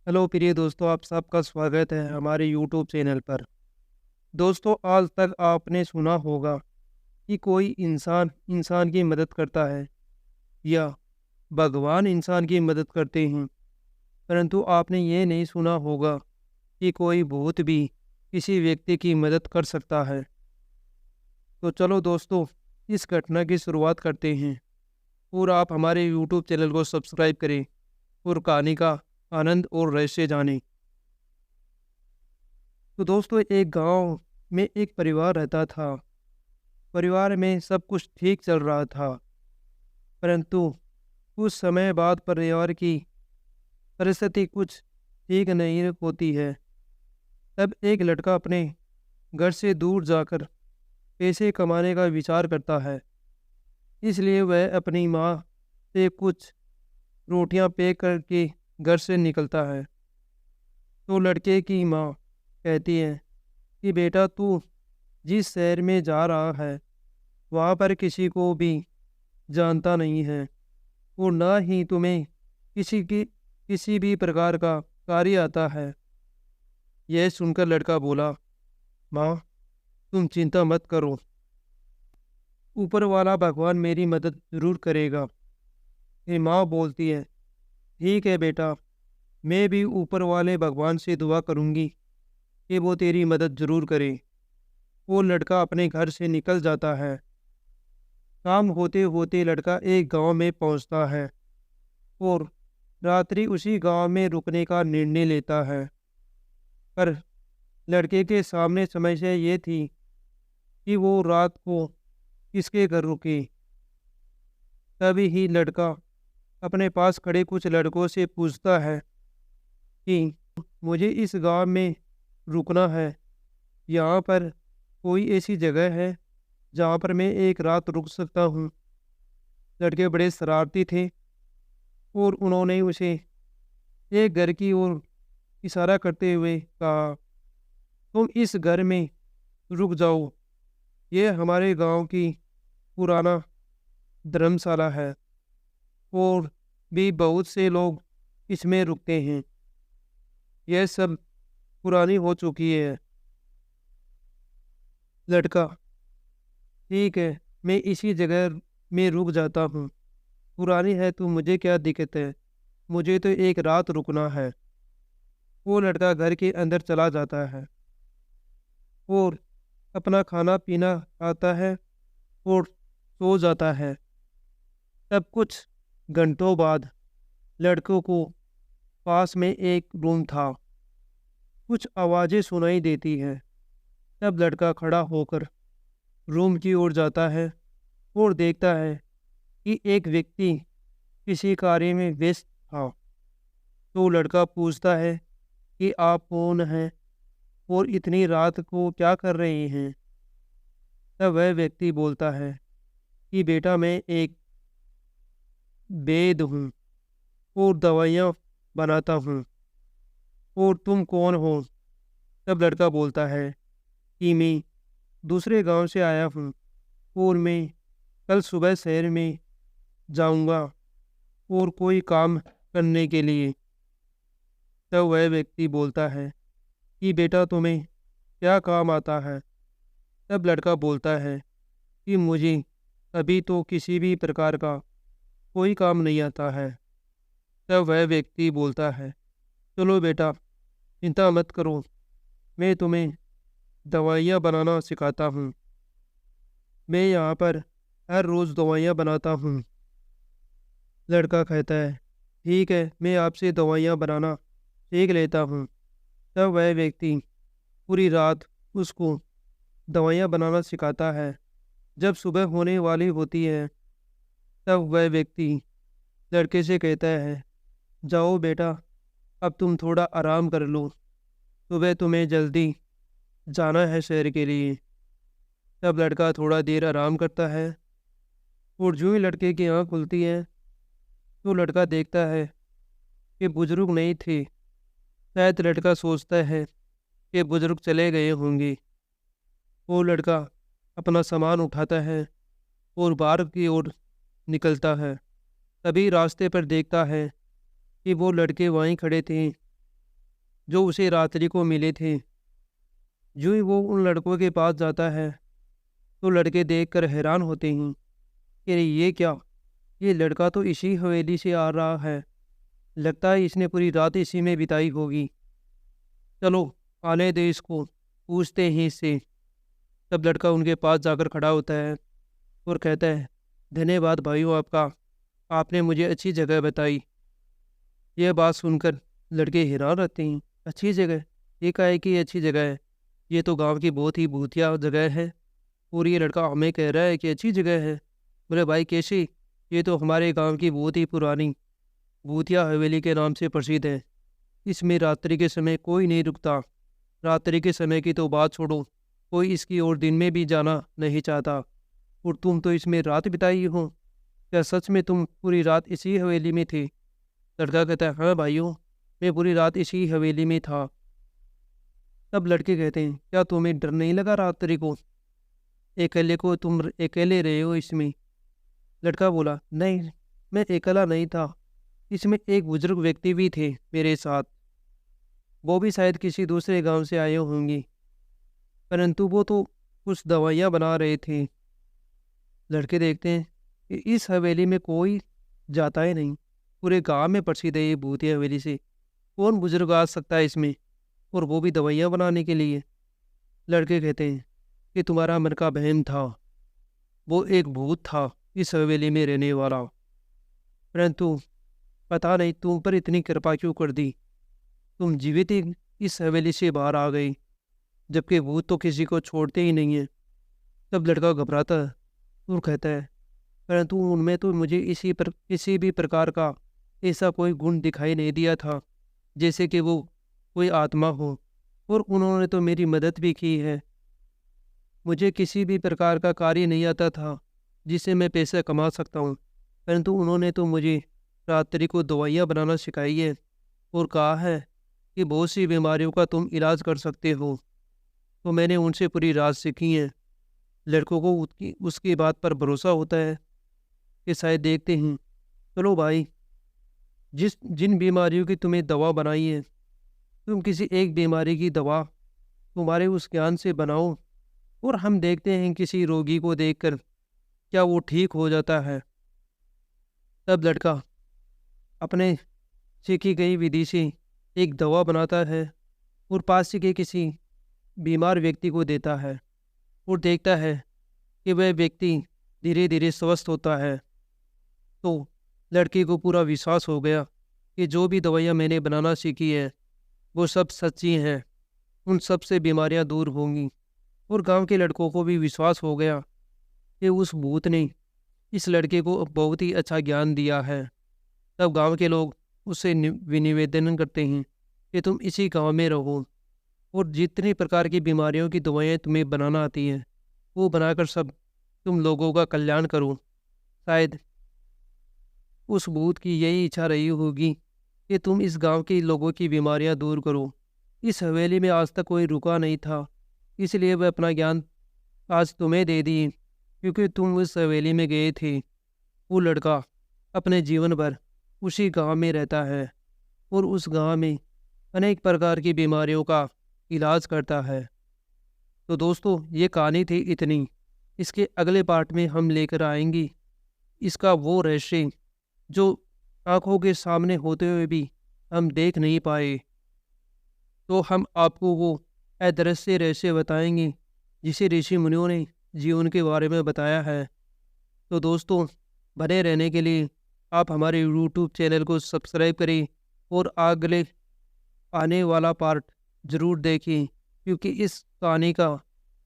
Hello प्रिय दोस्तों, आप सबका स्वागत है हमारे यूट्यूब चैनल पर। दोस्तों, आज तक आपने सुना होगा कि कोई इंसान इंसान की मदद करता है या भगवान इंसान की मदद करते हैं। परंतु आपने ये नहीं सुना होगा कि कोई भूत भी किसी व्यक्ति की मदद कर सकता है। तो चलो दोस्तों, इस घटना की शुरुआत करते हैं और आप हमारे यूट्यूब चैनल को सब्सक्राइब करें और कहानी का आनंद और रहस्य जानें। तो दोस्तों, एक गांव में एक परिवार रहता था। परिवार में सब कुछ ठीक चल रहा था, परंतु कुछ समय बाद परिवार की परिस्थिति कुछ ठीक नहीं होती है। तब एक लड़का अपने घर से दूर जाकर पैसे कमाने का विचार करता है। इसलिए वह अपनी माँ से कुछ रोटियां पैक करके घर से निकलता है। तो लड़के की माँ कहती है कि बेटा, तू जिस शहर में जा रहा है वहाँ पर किसी को भी जानता नहीं है और ना ही तुम्हें किसी भी प्रकार का कार्य आता है। यह सुनकर लड़का बोला, माँ, तुम चिंता मत करो, ऊपर वाला भगवान मेरी मदद जरूर करेगा। फिर माँ बोलती है, ठीक है बेटा, मैं भी ऊपर वाले भगवान से दुआ करूँगी कि वो तेरी मदद जरूर करे। वो लड़का अपने घर से निकल जाता है। शाम होते होते लड़का एक गांव में पहुंचता है और रात्रि उसी गांव में रुकने का निर्णय लेता है। पर लड़के के सामने समस्या ये थी कि वो रात को किसके घर रुके। तभी ही लड़का अपने पास खड़े कुछ लड़कों से पूछता है कि मुझे इस गांव में रुकना है। यहाँ पर कोई ऐसी जगह है जहाँ पर मैं एक रात रुक सकता हूँ। लड़के बड़े शरारती थे और उन्होंने उसे एक घर की ओर इशारा करते हुए कहा, तुम इस घर में रुक जाओ, ये हमारे गांव की पुराना धर्मशाला है और भी बहुत से लोग इसमें रुकते हैं। यह सब पुरानी हो चुकी है। लड़का, ठीक है, मैं इसी जगह में रुक जाता हूँ। पुरानी है तो मुझे क्या दिक्कत है, मुझे तो एक रात रुकना है। वो लड़का घर के अंदर चला जाता है और अपना खाना पीना खाता है और सो जाता है। तब कुछ घंटों बाद लड़कों को पास में एक रूम था। कुछ आवाज़ें सुनाई देती हैं। तब लड़का खड़ा होकर रूम की ओर जाता है और देखता है कि एक व्यक्ति किसी कार्य में व्यस्त था। तो लड़का पूछता है कि आप कौन हैं और इतनी रात को क्या कर रहे हैं। तब वह व्यक्ति बोलता है कि बेटा, मैं एक वैद्य हूँ और दवाइयाँ बनाता हूँ। और तुम कौन हो? तब लड़का बोलता है कि मैं दूसरे गांव से आया हूँ और मैं कल सुबह शहर में जाऊंगा और कोई काम करने के लिए। तब वह व्यक्ति बोलता है कि बेटा, तुम्हें क्या काम आता है? तब लड़का बोलता है कि मुझे अभी तो किसी भी प्रकार का कोई काम नहीं आता है। तब वह व्यक्ति बोलता है, चलो बेटा, चिंता मत करो, मैं तुम्हें दवाइयाँ बनाना सिखाता हूँ। मैं यहाँ पर हर रोज़ दवाइयाँ बनाता हूँ। लड़का कहता है, ठीक है, मैं आपसे दवाइयाँ बनाना सीख लेता हूँ। तब वह व्यक्ति पूरी रात उसको दवाइयाँ बनाना सिखाता है। जब सुबह होने वाली होती है तब वह व्यक्ति लड़के से कहता है, जाओ बेटा, अब तुम थोड़ा आराम कर लो, सुबह तुम्हें जल्दी जाना है शहर के लिए। तब लड़का थोड़ा देर आराम करता है और जो ही लड़के की आँख खुलती है तो लड़का देखता है कि बुजुर्ग नहीं थे। शायद लड़का सोचता है कि बुजुर्ग चले गए होंगे। वो लड़का अपना सामान उठाता है और बाहर की ओर निकलता है। तभी रास्ते पर देखता है कि वो लड़के वहीं खड़े थे जो उसे रात्रि को मिले थे। जो ही वो उन लड़कों के पास जाता है तो लड़के देखकर हैरान होते हैं कि ये क्या, ये लड़का तो इसी हवेली से आ रहा है, लगता है इसने पूरी रात इसी में बिताई होगी। चलो आने दे इसको, पूछते हैं इससे। तब लड़का उनके पास जाकर खड़ा होता है और कहता है, धन्यवाद भाइयों आपका, आपने मुझे अच्छी जगह बताई। यह बात सुनकर लड़के हैरान रहते हैं। अच्छी जगह? ये क्या है कि ये अच्छी जगह है? ये तो गांव की बहुत ही भूतिया जगह है और ये लड़का हमें कह रहा है कि अच्छी जगह है। बोले भाई कैसी? ये तो हमारे गांव की बहुत ही पुरानी भूतिया हवेली के नाम से प्रसिद्ध है। इसमें रात्रि के समय कोई नहीं रुकता। रात्रि के समय की तो बात छोड़ो, कोई इसकी ओर दिन में भी जाना नहीं चाहता। और तुम तो इसमें रात बिताई हो, क्या सच में तुम पूरी रात इसी हवेली में थे? लड़का कहता है, हाँ भाइयों, मैं पूरी रात इसी हवेली में था। तब लड़के कहते हैं, क्या तुम्हें डर नहीं लगा रात्रि को? अकेले को तुम अकेले रहे हो इसमें? लड़का बोला, नहीं, मैं अकेला नहीं था, इसमें एक बुजुर्ग व्यक्ति भी थे मेरे साथ। वो भी शायद किसी दूसरे गांव से आए होंगे, परंतु वो तो कुछ दवाइयाँ बना रहे थे। लड़के देखते हैं कि इस हवेली में कोई जाता ही नहीं, पूरे गांव में प्रसिद्ध है ये भूतिया हवेली से। कौन बुजुर्ग आ सकता है इसमें, और वो भी दवाइयाँ बनाने के लिए? लड़के कहते हैं कि तुम्हारा मन का बहन था, वो एक भूत था इस हवेली में रहने वाला, परंतु पता नहीं तुम पर इतनी कृपा क्यों कर दी, तुम जीवित ही इस हवेली से बाहर आ गई, जबकि भूत तो किसी को छोड़ते ही नहीं है। तब लड़का घबराता है और कहता है, परंतु उनमें तो मुझे किसी भी प्रकार का ऐसा कोई गुण दिखाई नहीं दिया था, जैसे कि वो कोई आत्मा हो, और उन्होंने तो मेरी मदद भी की है। मुझे किसी भी प्रकार का कार्य नहीं आता था जिससे मैं पैसे कमा सकता हूँ, परंतु उन्होंने तो मुझे रात्रि को दवाइयाँ बनाना सिखाई है और कहा है कि बहुत सी बीमारियों का तुम इलाज कर सकते हो। तो मैंने उनसे पूरी रात सीखी है। लड़कों को उसकी बात पर भरोसा होता है कि शायद देखते हैं। चलो भाई, जिन बीमारियों की तुम्हें दवा बनाई है, तुम किसी एक बीमारी की दवा तुम्हारे उस ज्ञान से बनाओ, और हम देखते हैं किसी रोगी को देखकर क्या वो ठीक हो जाता है। तब लड़का अपने सीखी गई विधि से एक दवा बनाता है और पास के किसी बीमार व्यक्ति को देता है, और देखता है कि वह व्यक्ति धीरे धीरे स्वस्थ होता है। तो लड़के को पूरा विश्वास हो गया कि जो भी दवाइयाँ मैंने बनाना सीखी है वो सब सच्ची हैं, उन सब से बीमारियाँ दूर होंगी। और गांव के लड़कों को भी विश्वास हो गया कि उस भूत ने इस लड़के को बहुत ही अच्छा ज्ञान दिया है। तब गांव के लोग उससे निवेदन करते हैं कि तुम इसी गांव में रहो और जितनी प्रकार की बीमारियों की दवाइयाँ तुम्हें बनाना आती हैं वो बनाकर सब तुम लोगों का कल्याण करो। शायद उस भूत की यही इच्छा रही होगी कि तुम इस गांव के लोगों की बीमारियां दूर करो। इस हवेली में आज तक कोई रुका नहीं था, इसलिए वह अपना ज्ञान आज तुम्हें दे दी, क्योंकि तुम उस हवेली में गए थे। वो लड़का अपने जीवन भर उसी गांव में रहता है और उस गांव में अनेक प्रकार की बीमारियों का इलाज करता है। तो दोस्तों, ये कहानी थी इतनी। इसके अगले पार्ट में हम लेकर आएंगे इसका वो रहस्य जो आंखों के सामने होते हुए भी हम देख नहीं पाए। तो हम आपको वो अदृश्य रहस्य बताएंगे जिसे ऋषि मुनियों ने जीवन के बारे में बताया है। तो दोस्तों, बने रहने के लिए आप हमारे यूट्यूब चैनल को सब्सक्राइब करें और अगले आने वाला पार्ट ज़रूर देखें, क्योंकि इस कहानी का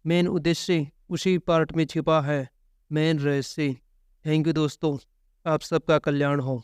मेन उद्देश्य उसी पार्ट में छिपा है, मेन रहस्य। थैंक यू दोस्तों, आप सबका कल्याण हो।